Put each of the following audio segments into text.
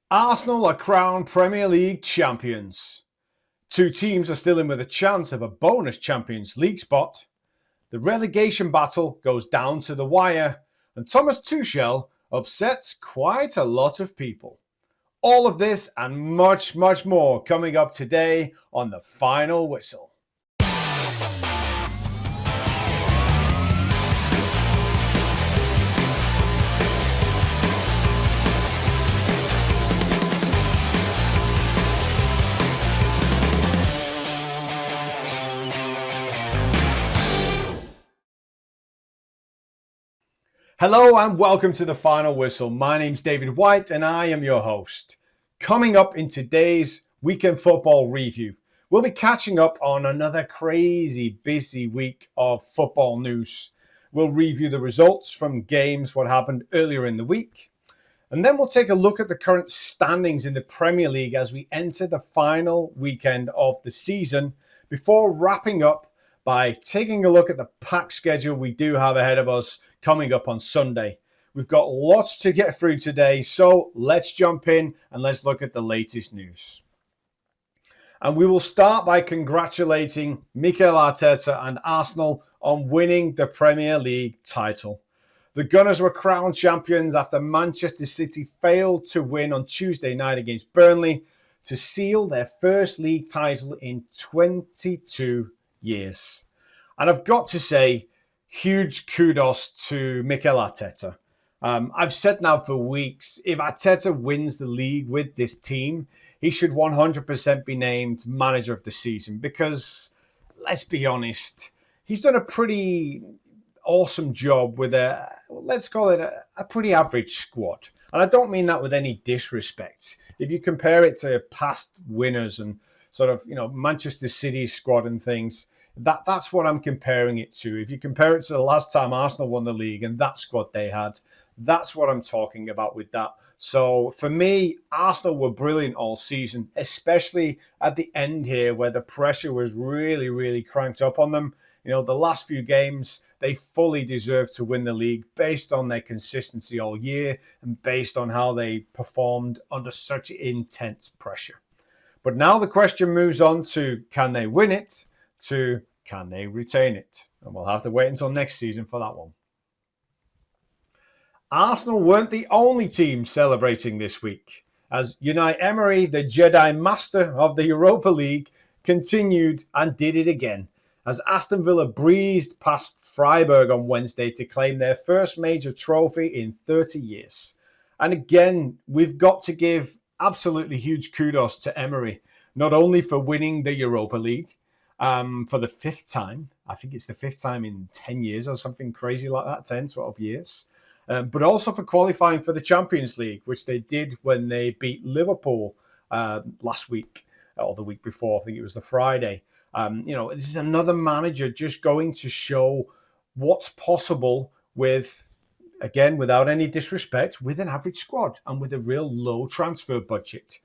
Arsenal are crowned Premier League champions. Two teams are still in with a chance of a bonus Champions League spot. The relegation battle goes down to the wire, and Thomas Tuchel upsets quite a lot of people. All of this and much, much more coming up today on The Final Whistle. Hello and welcome to The Final Whistle. My name's David White and I am your host. Coming up in today's weekend football review, we'll be catching up on another crazy busy week of football news. We'll review the results from games, what happened earlier in the week, and then we'll take a look at the current standings in the Premier League as we enter the final weekend of the season before wrapping up by taking a look at the packed schedule we do have ahead of us coming up on Sunday. We've got lots to get through today, so let's jump in and let's look at the latest news. And we will start by congratulating Mikel Arteta and Arsenal on winning the Premier League title. The Gunners were crowned champions after Manchester City failed to win on Tuesday night against Burnley to seal their first league title in 22 years. And I've got to say, huge kudos to Mikel Arteta. I've said now for weeks, if Arteta wins the league with this team, he should 100% be named manager of the season because, let's be honest, he's done a pretty awesome job with let's call it a pretty average squad. And I don't mean that with any disrespect. If you compare it to past winners and sort of, Manchester City squad and things, that's what I'm comparing it to. If you compare it to the last time Arsenal won the league and that squad they had, that's what I'm talking about with that. So for me, Arsenal were brilliant all season, especially at the end here where the pressure was really, really cranked up on them. The last few games, they fully deserved to win the league based on their consistency all year and based on how they performed under such intense pressure. But now the question moves on to can they win it, to can they retain it? And we'll have to wait until next season for that one. Arsenal weren't the only team celebrating this week, as Unai Emery, the Jedi Master of the Europa League, continued and did it again, as Aston Villa breezed past Freiburg on Wednesday to claim their first major trophy in 30 years. And again, we've got to give absolutely huge kudos to Emery, not only for winning the Europa League for the fifth time. I think it's the fifth time in 10 years or something crazy like that, 10, 12 years. But also for qualifying for the Champions League, which they did when they beat Liverpool last week or the week before. I think it was the Friday. This is another manager just going to show what's possible with, again, without any disrespect, with an average squad and with a real low transfer budget.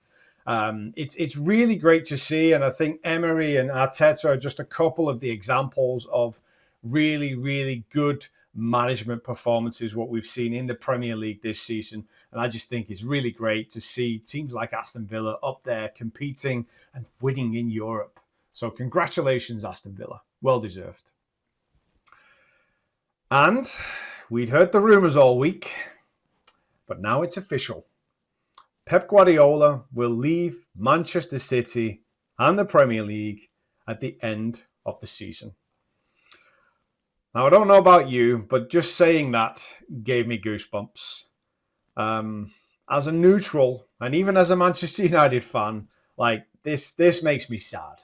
It's really great to see, and I think Emery and Arteta are just a couple of the examples of really, really good management performances, what we've seen in the Premier League this season. And I just think it's really great to see teams like Aston Villa up there competing and winning in Europe. So congratulations, Aston Villa. Well deserved. And we'd heard the rumours all week, but now it's official. Pep Guardiola will leave Manchester City and the Premier League at the end of the season. Now, I don't know about you, but just saying that gave me goosebumps. As a neutral, and even as a Manchester United fan, this makes me sad.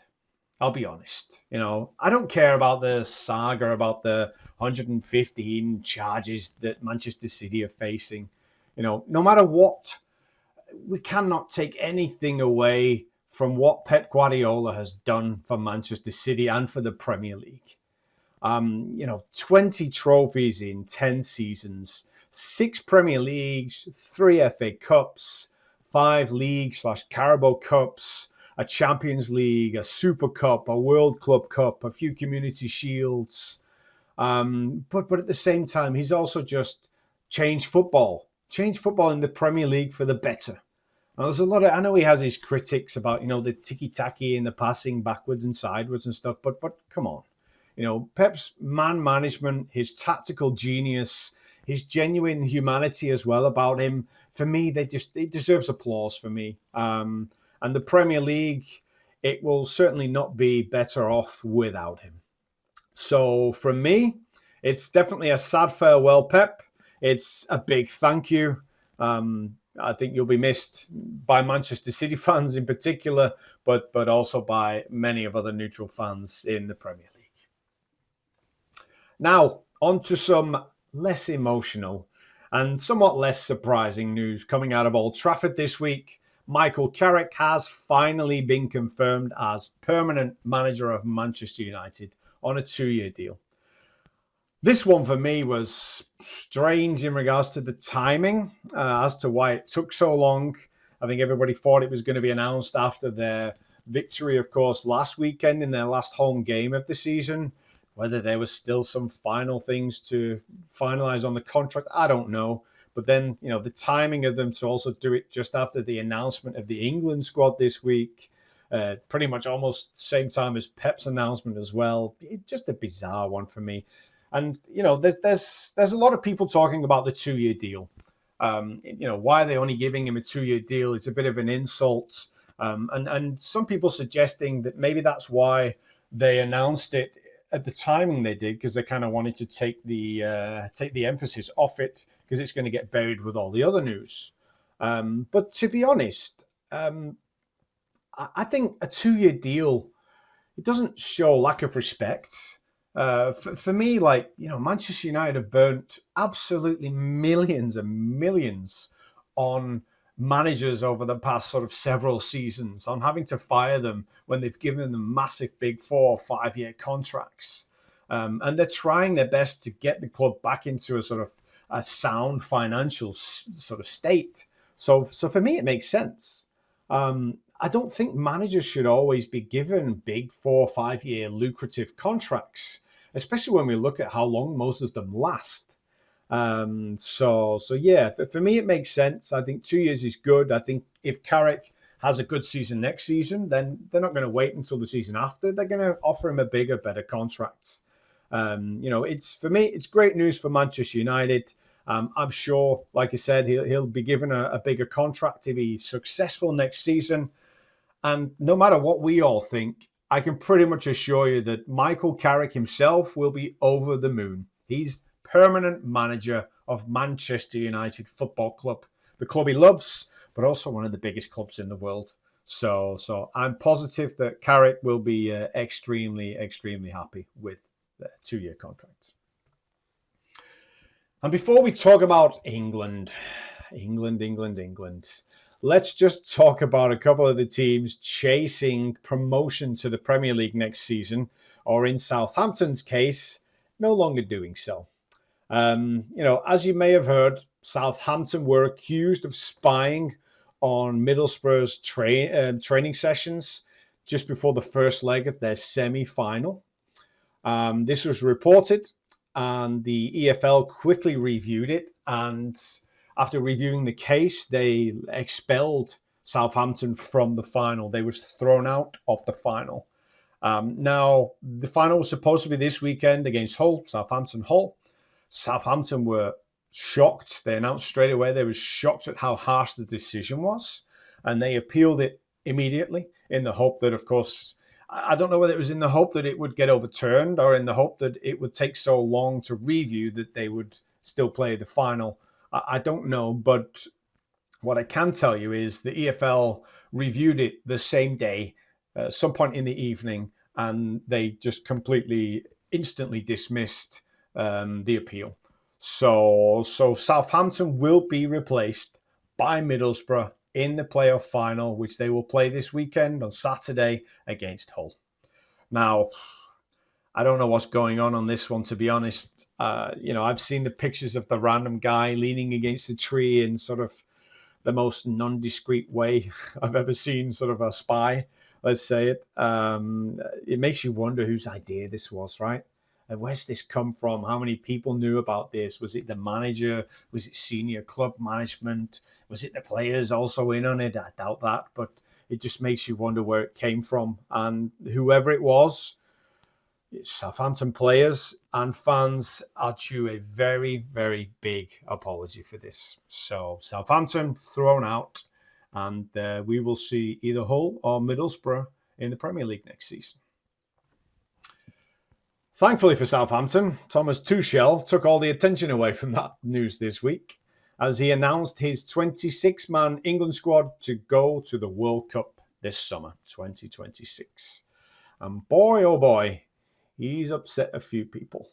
I'll be honest. I don't care about the saga, about the 115 charges that Manchester City are facing. No matter what, we cannot take anything away from what Pep Guardiola has done for Manchester City and for the Premier League. 20 trophies in 10 seasons, 6 Premier Leagues, 3 FA Cups, 5 League/Carabao Cups, a Champions League, a Super Cup, a World Club Cup, a few Community Shields. But at the same time, he's also just changed football in the Premier League for the better. Now, there's a lot of, I know he has his critics about, the ticky-tacky and the passing backwards and sideways and stuff, but come on. Pep's man management, his tactical genius, his genuine humanity as well about him, for me, it deserves applause for me. And the Premier League, it will certainly not be better off without him. So from me, it's definitely a sad farewell, Pep. It's a big thank you. I think you'll be missed by Manchester City fans in particular, but also by many of other neutral fans in the Premier League. Now, on to some less emotional and somewhat less surprising news coming out of Old Trafford this week. Mikel Carrick has finally been confirmed as permanent manager of Manchester United on a 2-year deal. This one for me was strange in regards to the timing as to why it took so long. I think everybody thought it was going to be announced after their victory, of course, last weekend in their last home game of the season. Whether there was still some final things to finalize on the contract, I don't know. But then, the timing of them to also do it just after the announcement of the England squad this week, pretty much almost same time as Pep's announcement as well. Just a bizarre one for me. And, there's a lot of people talking about the 2-year deal. Why are they only giving him a 2-year deal? It's a bit of an insult. And some people suggesting that maybe that's why they announced it at the timing they did, because they kind of wanted to take the emphasis off it because it's going to get buried with all the other news. But to be honest, I think a 2-year deal, it doesn't show lack of respect. For me, Manchester United have burnt absolutely millions and millions on managers over the past sort of several seasons, on having to fire them when they've given them massive big 4 or 5 year contracts. And they're trying their best to get the club back into a sort of a sound financial sort of state. So for me, it makes sense. I don't think managers should always be given big 4 or 5 year lucrative contracts, especially when we look at how long most of them last. So yeah, for me, it makes sense. I think 2 years is good. I think if Carrick has a good season next season, then they're not going to wait until the season after. They're going to offer him a bigger, better contract. For me, it's great news for Manchester United. I'm sure, like I said, he'll be given a bigger contract if he's successful next season. And no matter what we all think, I can pretty much assure you that Mikel Carrick himself will be over the moon. He's permanent manager of Manchester United Football Club, the club he loves, but also one of the biggest clubs in the world. So I'm positive that Carrick will be extremely, extremely happy with the 2-year contract. And before we talk about England, let's just talk about a couple of the teams chasing promotion to the Premier League next season, or in Southampton's case, no longer doing so. As you may have heard, Southampton were accused of spying on Middlesbrough's training sessions just before the first leg of their semi-final. This was reported, and the EFL quickly reviewed it, and after reviewing the case, they expelled Southampton from the final. They was thrown out of the final. Now, the final was supposed to be this weekend against Hull, Southampton Hull. Southampton were shocked. They announced straight away they were shocked at how harsh the decision was, and they appealed it immediately in the hope that, of course, I don't know whether it was in the hope that it would get overturned or in the hope that it would take so long to review that they would still play the final. I don't know, but what I can tell you is the EFL reviewed it the same day, some point in the evening, and they just completely, instantly dismissed the appeal. So Southampton will be replaced by Middlesbrough in the playoff final, which they will play this weekend on Saturday against Hull. Now, I don't know what's going on this one, to be honest. I've seen the pictures of the random guy leaning against a tree in sort of the most non-discreet way I've ever seen sort of a spy, let's say it. It makes you wonder whose idea this was, right? Where's this come from? How many people knew about this? Was it the manager? Was it senior club management? Was it the players also in on it? I doubt that, but it just makes you wonder where it came from. And whoever it was, Southampton players and fans are due a very, very big apology for this. So Southampton thrown out, and we will see either Hull or Middlesbrough in the Premier League next season. Thankfully for Southampton, Thomas Tuchel took all the attention away from that news this week as he announced his 26-man England squad to go to the World Cup this summer, 2026. And boy, oh boy, he's upset a few people.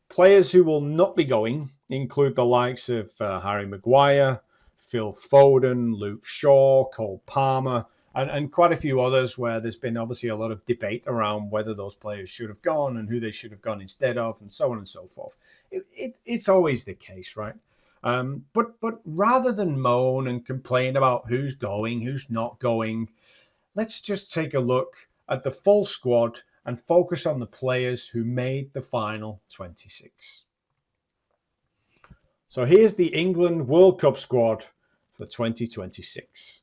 Players who will not be going include the likes of Harry Maguire, Phil Foden, Luke Shaw, Cole Palmer, and quite a few others where there's been obviously a lot of debate around whether those players should have gone and who they should have gone instead of, and so on and so forth. It's always the case, right? But rather than moan and complain about who's going, who's not going, let's just take a look at the full squad and focus on the players who made the final 26. So here's the England World Cup squad for 2026.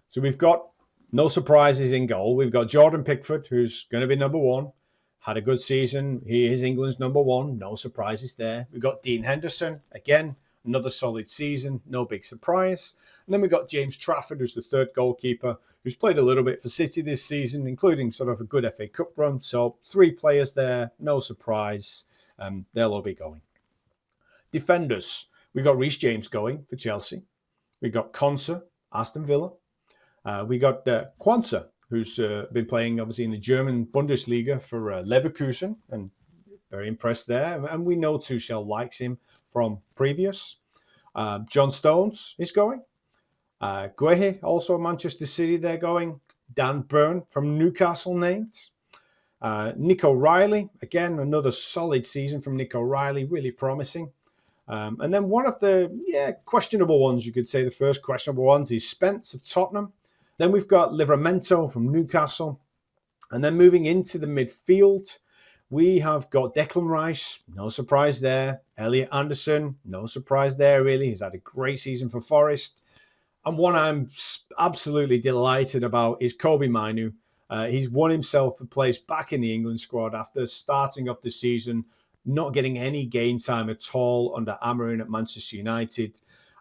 So we've got no surprises in goal. We've got Jordan Pickford, who's going to be number one. Had a good season. He is England's number one. No surprises there. We've got Dean Henderson. Again, another solid season. No big surprise. And then we've got James Trafford, who's the third goalkeeper, who's played a little bit for City this season, including sort of a good FA Cup run. So 3 players there. No surprise. They'll all be going. Defenders. We've got Reece James going for Chelsea. We've got Konsa, Aston Villa. We got Quansah, who's been playing obviously in the German Bundesliga for Leverkusen, and very impressed there. And we know Tuchel likes him from previous. John Stones is going. Guehi, also Manchester City, they're going. Dan Burn from Newcastle named. Nico Riley, again, another solid season from Nico Riley, really promising. And then one of the questionable ones, you could say the first questionable ones, is Spence of Tottenham. Then we've got Livramento from Newcastle. And then moving into the midfield, we have got Declan Rice, no surprise there. Elliot Anderson, no surprise there, really. He's had a great season for Forest. And one I'm absolutely delighted about is Kobbie Mainoo. He's won himself a place back in the England squad after starting off the season, not getting any game time at all under Amorim at Manchester United.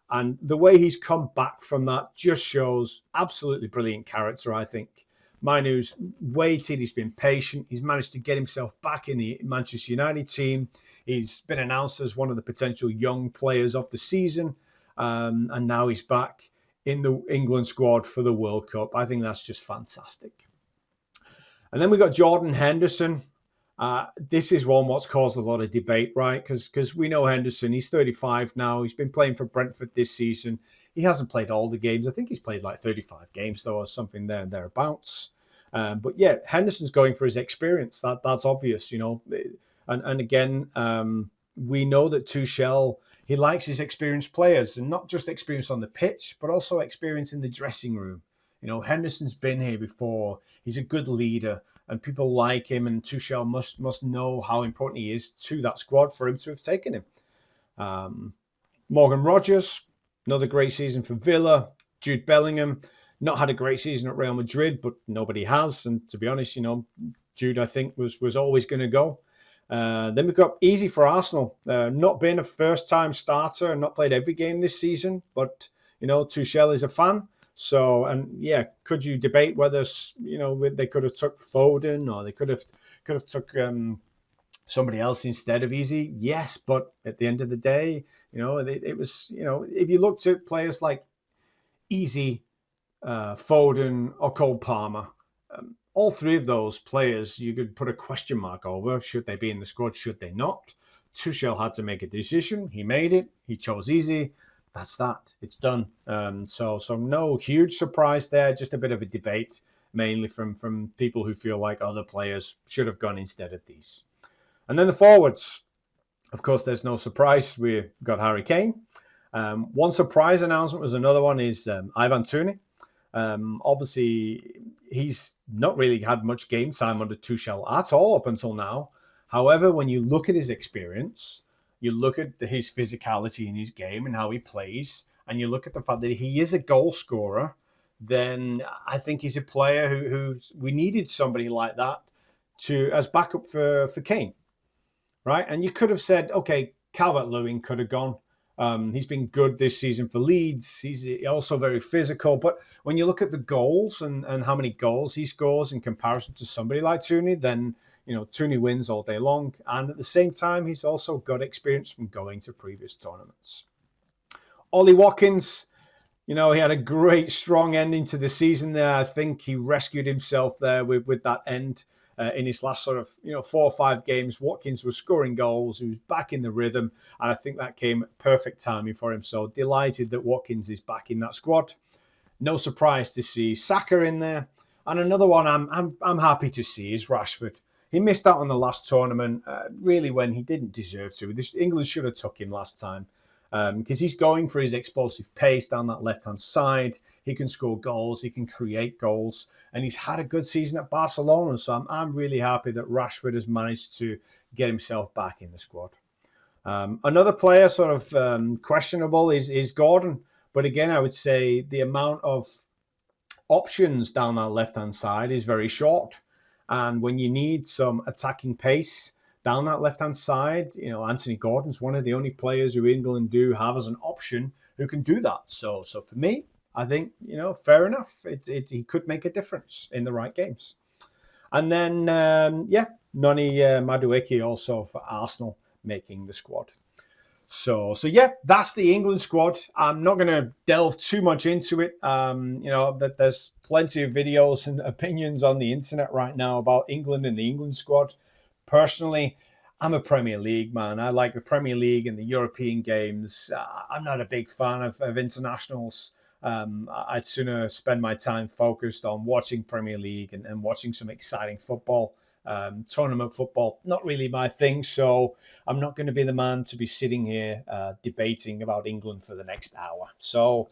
And the way he's come back from that just shows absolutely brilliant character, I think. Mainoo's waited, he's been patient, he's managed to get himself back in the Manchester United team. He's been announced as one of the potential young players of the season. And now he's back in the England squad for the World Cup. I think that's just fantastic. And then we've got Jordan Henderson. This is one what's caused a lot of debate, right? Because we know Henderson, he's 35 now. He's been playing for Brentford this season. He hasn't played all the games. I think he's played like 35 games, though, or something there and thereabouts. But yeah, Henderson's going for his experience. That's obvious, you know. And again, we know that Tuchel, he likes his experienced players, and not just experience on the pitch, but also experience in the dressing room. You know, Henderson's been here before. He's a good leader, and people like him, and Tuchel must know how important he is to that squad for him to have taken him. Morgan Rogers, another great season for Villa. Jude Bellingham, not had a great season at Real Madrid, but nobody has. And to be honest, you know, Jude, I think, was always going to go. Then we've got easy for Arsenal. Not been a first-time starter and not played every game this season, but, you know, Tuchel is a fan. So, and yeah, could you debate whether, you know, they could have took Foden or they could have took somebody else instead of Easy? Yes, but at the end of the day, you know, it was, you know, if you looked at players like Easy, Foden or Cole Palmer, all 3 of those players you could put a question mark over. Should they be in the squad? Should they not? Tuchel had to make a decision. He made it. He chose Easy. That's that. It's done. So no huge surprise there. Just a bit of a debate, mainly from people who feel like other players should have gone instead of these. And then the forwards. Of course, there's no surprise. We've got Harry Kane. One surprise announcement was another one is Ivan Toney. Obviously, he's not really had much game time under Tuchel at all up until now. However, when you look at his experience, you look at his physicality in his game and how he plays, and you look at the fact that he is a goal scorer, then I think he's a player who's we needed somebody like that to as backup for Kane, right? And you could have said, okay, Calvert-Lewin could have gone. He's been good this season for Leeds. He's also very physical. But when you look at the goals and how many goals he scores in comparison to somebody like Tooney, then, Tooney wins all day long. And at the same time, he's also got experience from going to previous tournaments. Ollie Watkins, he had a great, strong ending to the season there. I think he rescued himself there with that end. In his last sort of 4 or 5 games, Watkins was scoring goals. He was back in the rhythm, and I think that came at perfect timing for him. So delighted that Watkins is back in that squad. No surprise to see Saka in there, and another one I'm happy to see is Rashford. He missed out on the last tournament, really when he didn't deserve to. England should have took him last time. Because he's going for his explosive pace down that left-hand side. He can score goals. He can create goals. And he's had a good season at Barcelona. So I'm really happy that Rashford has managed to get himself back in the squad. Another player sort of questionable is Gordon. But again, I would say the amount of options down that left-hand side is very short. And when you need some attacking pace down that left-hand side, Anthony Gordon's one of the only players who England do have as an option who can do that. So for me, I think, fair enough. He could make a difference in the right games. And then, Noni Madueke also for Arsenal making the squad. So that's the England squad. I'm not going to delve too much into it. That there's plenty of videos and opinions on the internet right now about England and the England squad. Personally, I'm a Premier League man. I like the Premier League and the European games. I'm not a big fan of internationals. I'd sooner spend my time focused on watching Premier League and watching some exciting football. Tournament football, not really my thing. So I'm not going to be the man to be sitting here debating about England for the next hour. So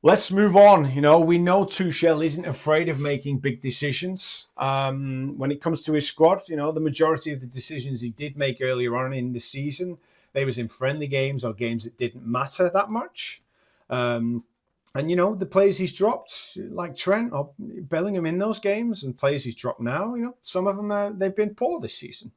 let's move on. We know Tuchel isn't afraid of making big decisions. When it comes to his squad, the majority of the decisions he did make earlier on in the season, they was in friendly games or games that didn't matter that much. And, the players he's dropped, like Trent or Bellingham in those games and players he's dropped now, some of them, they've been poor this season.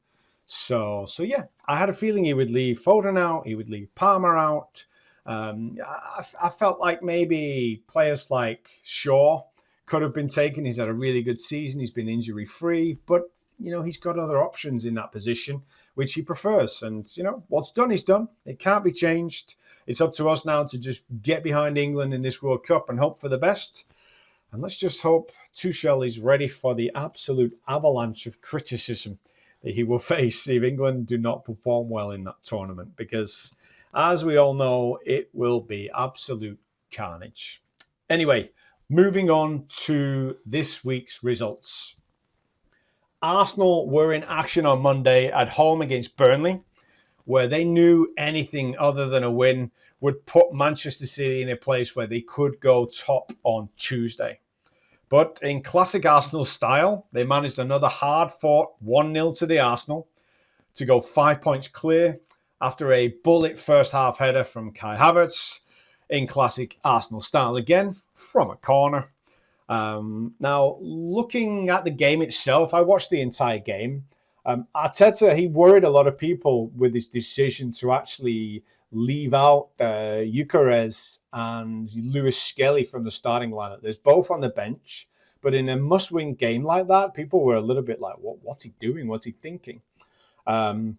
So yeah, I had a feeling he would leave Foden out. He would leave Palmer out. I felt like maybe players like Shaw could have been taken. He's had a really good season. He's been injury-free, but, he's got other options in that position, which he prefers. And, what's done is done. It can't be changed. It's up to us now to just get behind England in this World Cup and hope for the best. And let's just hope Tuchel is ready for the absolute avalanche of criticism that he will face if England do not perform well in that tournament. Because, as we all know, it will be absolute carnage. Anyway, moving on to this week's results. Arsenal were in action on Monday at home against Burnley, where they knew anything other than a win would put Manchester City in a place where they could go top on Tuesday. But in classic Arsenal style, they managed another hard-fought 1-0 to the Arsenal to go 5 points clear after a bullet first-half header from Kai Havertz in classic Arsenal style again from a corner. Now, looking at the game itself, I watched the entire game. Arteta, he worried a lot of people with his decision to actually leave out Gyökeres and Lewis Skelly from the starting lineup. There's both on the bench, but in a must-win game like that, people were a little bit like, what's he doing? What's he thinking? And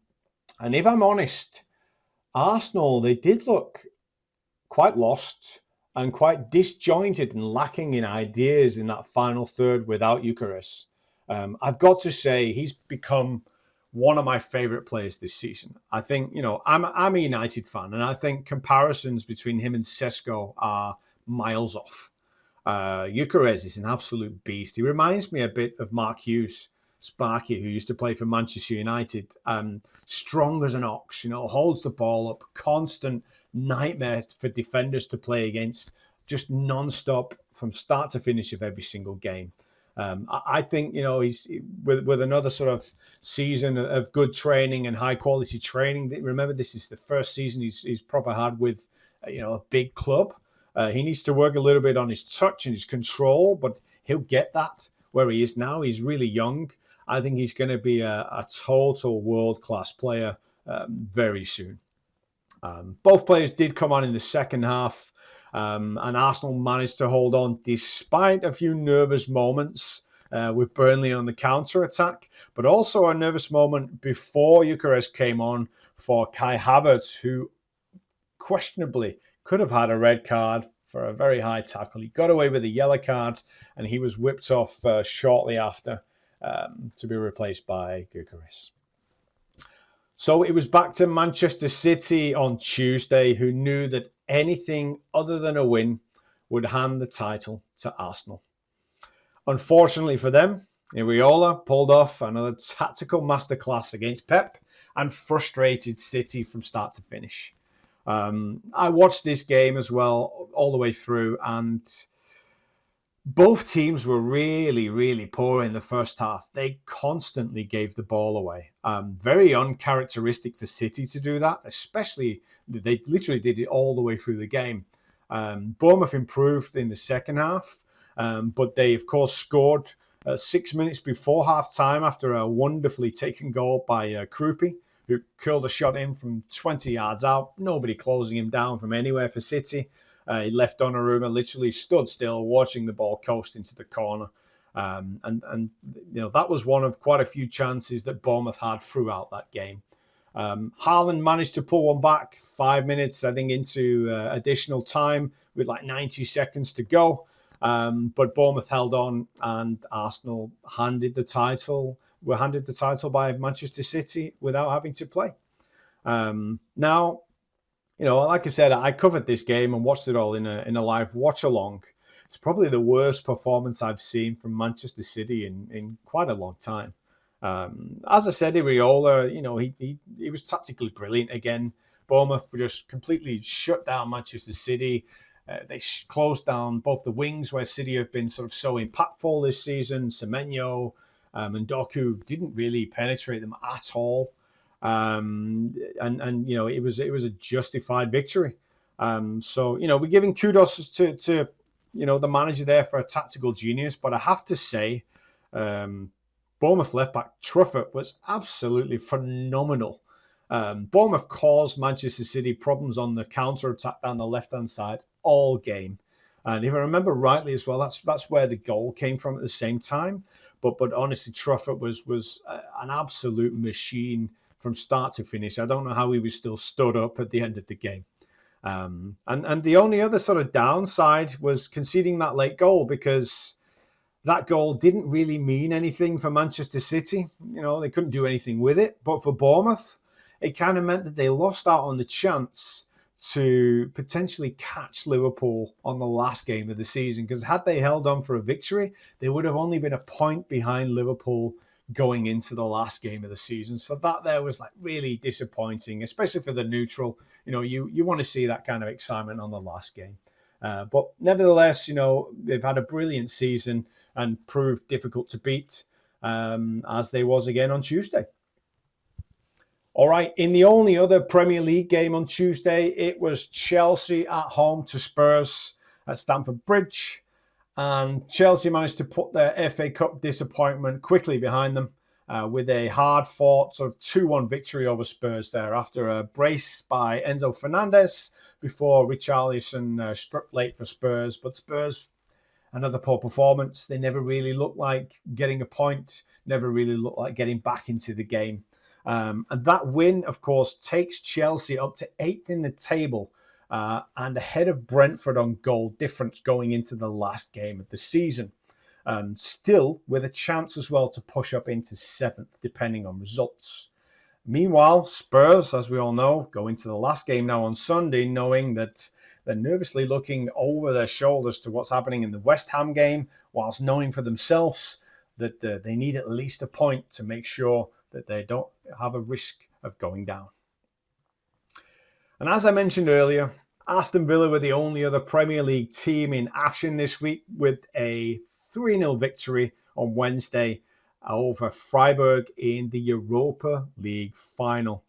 if I'm honest, Arsenal, they did look quite lost and quite disjointed and lacking in ideas in that final third without Gyökeres. I've got to say, he's become one of my favourite players this season. I think, I'm a United fan, and I think comparisons between him and Sesko are miles off. Gyökeres is an absolute beast. He reminds me a bit of Mark Hughes, Sparky, who used to play for Manchester United. Strong as an ox, holds the ball up, constant nightmare for defenders to play against, just non-stop from start to finish of every single game. I think, he's with another sort of season of good training and high quality training. Remember, this is the first season he's proper had with, a big club. He needs to work a little bit on his touch and his control, but he'll get that where he is now. He's really young. I think he's going to be a total world-class player very soon. Both players did come on in the second half, and Arsenal managed to hold on despite a few nervous moments with Burnley on the counter-attack, but also a nervous moment before Eucharist came on for Kai Havertz, who questionably could have had a red card for a very high tackle. He got away with a yellow card, and he was whipped off shortly after to be replaced by Eucharist. So it was back to Manchester City on Tuesday, who knew that anything other than a win would hand the title to Arsenal. Unfortunately for them, Iraola pulled off another tactical masterclass against Pep and frustrated City from start to finish. I watched this game as well all the way through, and both teams were really, really poor in the first half. They constantly gave the ball away. Very uncharacteristic for City to do that, especially they literally did it all the way through the game. Bournemouth improved in the second half, but they, of course, scored 6 minutes before half-time after a wonderfully taken goal by Krupi, who curled a shot in from 20 yards out. Nobody closing him down from anywhere for City. He left Donnarumma literally stood still, watching the ball coast into the corner. And that was one of quite a few chances that Bournemouth had throughout that game. Haaland managed to pull one back 5 minutes, I think, into additional time with like 90 seconds to go. But Bournemouth held on, and Arsenal were handed the title by Manchester City without having to play. Now, like I said, I covered this game and watched it all in a live watch along. It's probably the worst performance I've seen from Manchester City in quite a long time. As I said, Iraola, he was tactically brilliant again. Bournemouth just completely shut down Manchester City. They closed down both the wings where City have been sort of so impactful this season. Semenyo and Doku didn't really penetrate them at all. It was a justified victory. So we're giving kudos to the manager there for a tactical genius, but I have to say, Bournemouth left back Truffert was absolutely phenomenal. Bournemouth caused Manchester City problems on the counter attack down the left hand side all game, and if I remember rightly as well, that's where the goal came from at the same time. But honestly, Truffert was an absolute machine from start to finish. I don't know how he was still stood up at the end of the game. And the only other sort of downside was conceding that late goal, because that goal didn't really mean anything for Manchester City. They couldn't do anything with it. But for Bournemouth, it kind of meant that they lost out on the chance to potentially catch Liverpool on the last game of the season, because had they held on for a victory, they would have only been a point behind Liverpool going into the last game of the season. So that there was like really disappointing, especially for the neutral. You want to see that kind of excitement on the last game. But nevertheless, they've had a brilliant season and proved difficult to beat, as they was again on Tuesday. All right, in the only other Premier League game on Tuesday, it was Chelsea at home to Spurs at Stamford Bridge. And Chelsea managed to put their FA Cup disappointment quickly behind them with a hard-fought sort of 2-1 victory over Spurs there after a brace by Enzo Fernandez before Richarlison struck late for Spurs. But Spurs, another poor performance. They never really looked like getting a point, never really looked like getting back into the game. And that win, of course, takes Chelsea up to 8th in the table and ahead of Brentford on goal difference going into the last game of the season. Still with a chance as well to push up into 7th, depending on results. Meanwhile, Spurs, as we all know, go into the last game now on Sunday, knowing that they're nervously looking over their shoulders to what's happening in the West Ham game, whilst knowing for themselves that they need at least a point to make sure that they don't have a risk of going down. And as I mentioned earlier, Aston Villa were the only other Premier League team in action this week with a 3-0 victory on Wednesday over Freiburg in the Europa League final.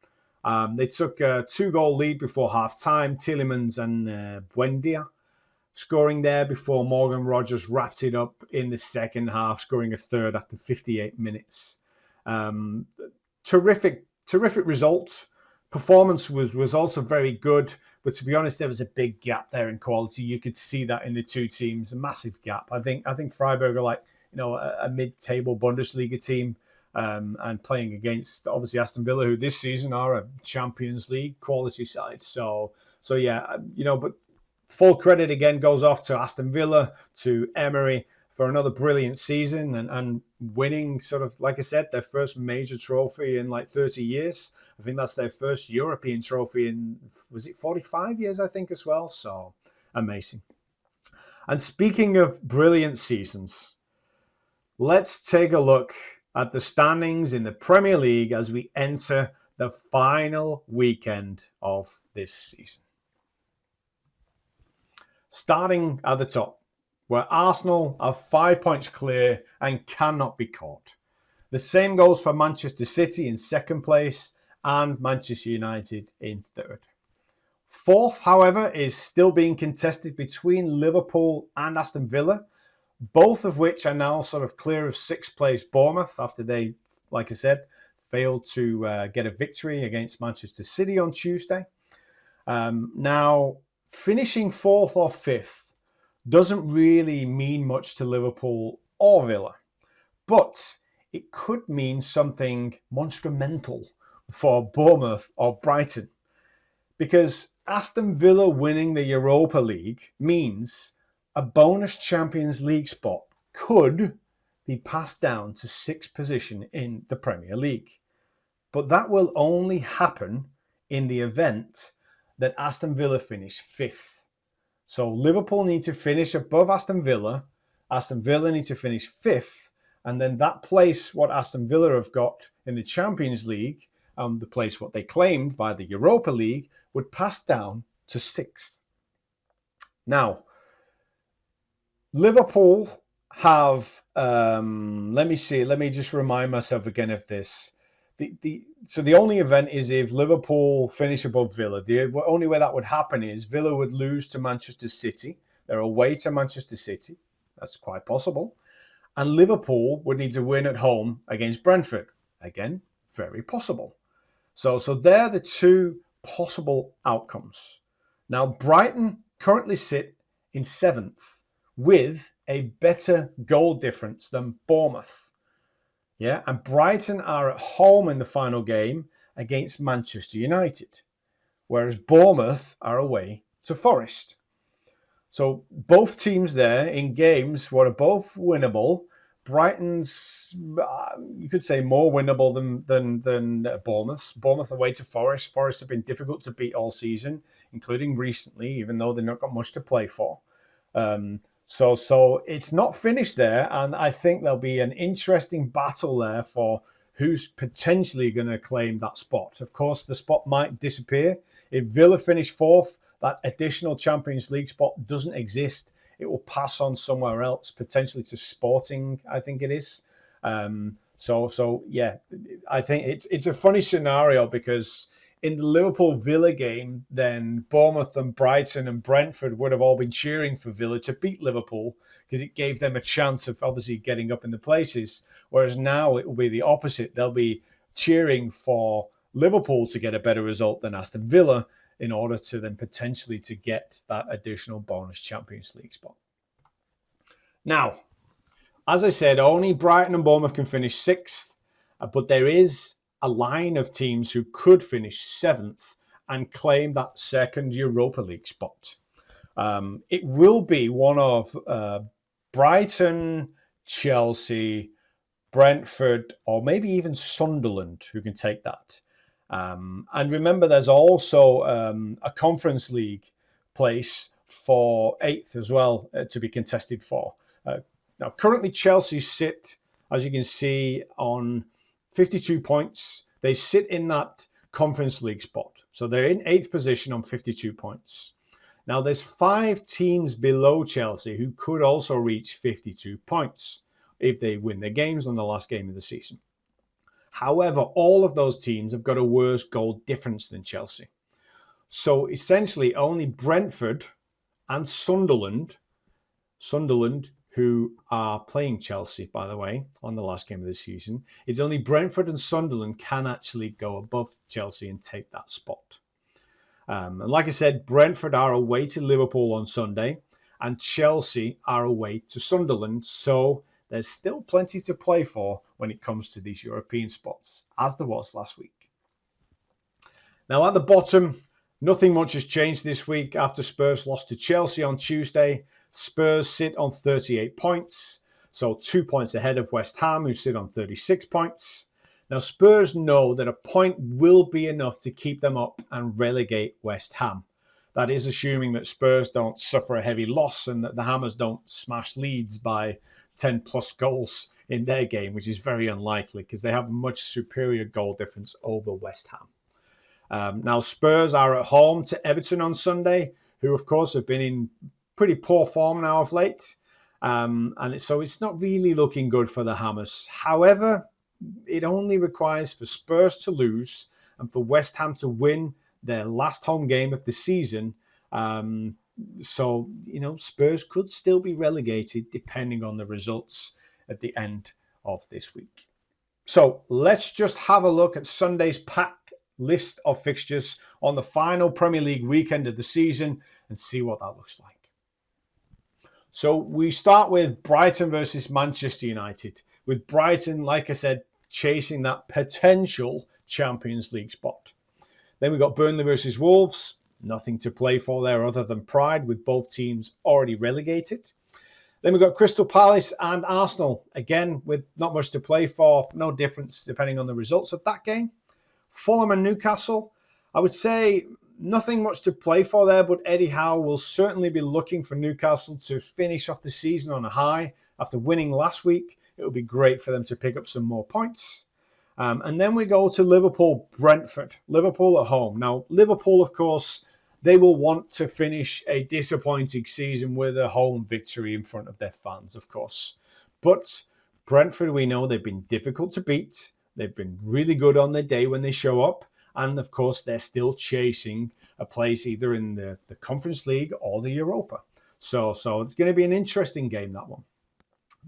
They took a 2-goal lead before half-time. Tielemans and Buendia scoring there before Morgan Rogers wrapped it up in the second half, scoring a third after 58 minutes. Terrific result. Performance was also very good, but to be honest, there was a big gap there in quality. You could see that in the two teams, a massive gap. I think Freiburg are like, a mid-table Bundesliga team, and playing against obviously Aston Villa, who this season are a Champions League quality side. So yeah, but full credit again goes off to Aston Villa, to Emery for another brilliant season and winning sort of, like I said, their first major trophy in like 30 years. I think that's their first European trophy in, was it 45 years, I think, as well. So amazing. And speaking of brilliant seasons, let's take a look at the standings in the Premier League as we enter the final weekend of this season. Starting at the top, where Arsenal are 5 points clear and cannot be caught. The same goes for Manchester City in second place and Manchester United in third. Fourth, however, is still being contested between Liverpool and Aston Villa, both of which are now sort of clear of sixth place Bournemouth after they, like I said, failed to get a victory against Manchester City on Tuesday. Now, finishing fourth or fifth doesn't really mean much to Liverpool or Villa, but it could mean something monumental for Bournemouth or Brighton, because Aston Villa winning the Europa League means a bonus Champions League spot could be passed down to sixth position in the Premier League. But that will only happen in the event that Aston Villa finish fifth. So Liverpool need to finish above Aston Villa need to finish fifth, and then that place what Aston Villa have got in the Champions League, the place what they claimed via the Europa League, would pass down to sixth. Now, Liverpool have, let me just remind myself again of this. So the only event is if Liverpool finish above Villa. The only way that would happen is Villa would lose to Manchester City. They're away to Manchester City. That's quite possible. And Liverpool would need to win at home against Brentford. Again, very possible. So they're the two possible outcomes. Now, Brighton currently sit in seventh with a better goal difference than Bournemouth. Yeah, and Brighton are at home in the final game against Manchester United, whereas Bournemouth are away to Forest. So both teams there in games what are both winnable. Brighton's, you could say, more winnable than Bournemouth. Bournemouth away to Forest. Forest have been difficult to beat all season, including recently, even though they've not got much to play for. So it's not finished there, and I think there'll be an interesting battle there for who's potentially going to claim that spot. Of course, the spot might disappear. If Villa finish fourth, that additional Champions League spot doesn't exist. It will pass on somewhere else, potentially to Sporting, I think it is. So yeah, I think it's a funny scenario because in the Liverpool-Villa game, then Bournemouth and Brighton and Brentford would have all been cheering for Villa to beat Liverpool because it gave them a chance of obviously getting up in the places. Whereas now it will be the opposite. They'll be cheering for Liverpool to get a better result than Aston Villa in order to then potentially to get that additional bonus Champions League spot. Now, as I said, only Brighton and Bournemouth can finish sixth, but there is a line of teams who could finish seventh and claim that second Europa League spot. It will be one of Brighton, Chelsea, Brentford, or maybe even Sunderland who can take that. And remember, there's also a Conference League place for eighth as well to be contested for. Now, currently Chelsea sit, as you can see, on 52 points. They sit in that Conference League spot. So they're in eighth position on 52 points. Now, there's 5 teams below Chelsea who could also reach 52 points if they win their games on the last game of the season. However, all of those teams have got a worse goal difference than Chelsea. So essentially only Brentford and Sunderland, who are playing Chelsea, by the way, on the last game of the season, it's only Brentford and Sunderland can actually go above Chelsea and take that spot. And like I said, Brentford are away to Liverpool on Sunday, and Chelsea are away to Sunderland. So there's still plenty to play for when it comes to these European spots, as there was last week. Now at the bottom, nothing much has changed this week after Spurs lost to Chelsea on Tuesday. Spurs sit on 38 points, so 2 points ahead of West Ham, who sit on 36 points. Now, Spurs know that a point will be enough to keep them up and relegate West Ham. That is assuming that Spurs don't suffer a heavy loss and that the Hammers don't smash Leeds by 10 plus goals in their game, which is very unlikely because they have a much superior goal difference over West Ham. Now, Spurs are at home to Everton on Sunday, who, of course, have been in pretty poor form now of late. So it's not really looking good for the Hammers. However, it only requires for Spurs to lose and for West Ham to win their last home game of the season. Spurs could still be relegated depending on the results at the end of this week. So let's just have a look at Sunday's packed list of fixtures on the final Premier League weekend of the season and see what that looks like. So we start with Brighton versus Manchester United, with Brighton, like I said, chasing that potential Champions League spot. Then we've got Burnley versus Wolves. Nothing to play for there other than pride, with both teams already relegated. Then we've got Crystal Palace and Arsenal, again, with not much to play for, no difference depending on the results of that game. Fulham and Newcastle, I would say nothing much to play for there, but Eddie Howe will certainly be looking for Newcastle to finish off the season on a high. After winning last week, it would be great for them to pick up some more points. And then we go to Liverpool-Brentford. Liverpool at home. Now, Liverpool, of course, they will want to finish a disappointing season with a home victory in front of their fans, of course. But Brentford, we know they've been difficult to beat. They've been really good on their day when they show up. And, of course, they're still chasing a place either in the Conference League or the Europa. So it's going to be an interesting game, that one.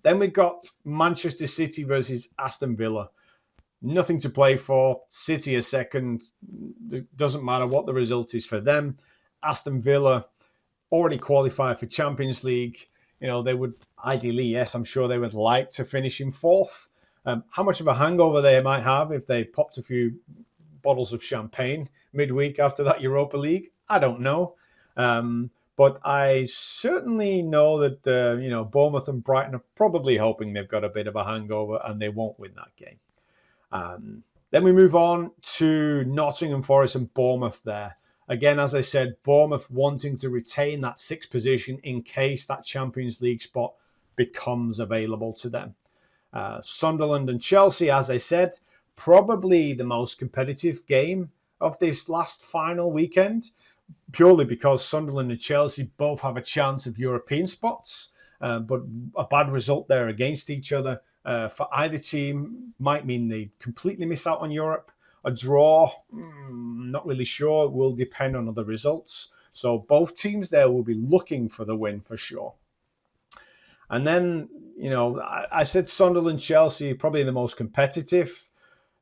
Then we've got Manchester City versus Aston Villa. Nothing to play for. City is second. It doesn't matter what the result is for them. Aston Villa already qualified for Champions League. You know, they would ideally, yes, I'm sure they would like to finish in fourth. How much of a hangover they might have if they popped a few bottles of champagne midweek after that Europa League, I don't know. But I certainly know that, Bournemouth and Brighton are probably hoping they've got a bit of a hangover and they won't win that game. Then we move on to Nottingham Forest and Bournemouth there. Again, as I said, Bournemouth wanting to retain that sixth position in case that Champions League spot becomes available to them. Sunderland and Chelsea, as I said, probably the most competitive game of this last final weekend, purely because Sunderland and Chelsea both have a chance of European spots, but a bad result there against each other for either team might mean they completely miss out on Europe. A draw, not really sure, will depend on other results. So both teams there will be looking for the win for sure. And then, I said Sunderland, Chelsea, probably the most competitive,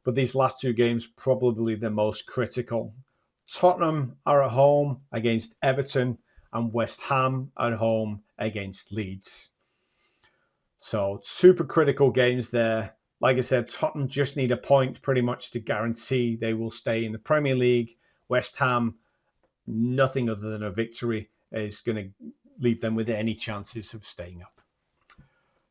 but these last two games probably the most critical. Tottenham are at home against Everton and West Ham at home against Leeds. So super critical games there. Like I said, Tottenham just need a point pretty much to guarantee they will stay in the Premier League. West Ham, nothing other than a victory is going to leave them with any chances of staying up.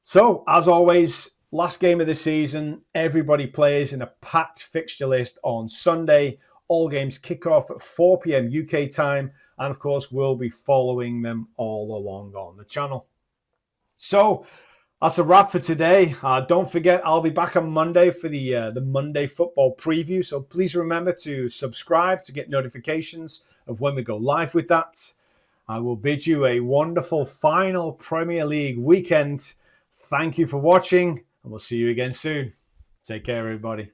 So, as always, last game of the season, everybody plays in a packed fixture list on Sunday. All games kick off at 4 p.m. UK time. And, of course, we'll be following them all along on the channel. So, that's a wrap for today. Don't forget, I'll be back on Monday for the Monday football preview. So, please remember to subscribe to get notifications of when we go live with that. I will bid you a wonderful final Premier League weekend. thank you for watching, and we'll see you again soon. Take care, everybody.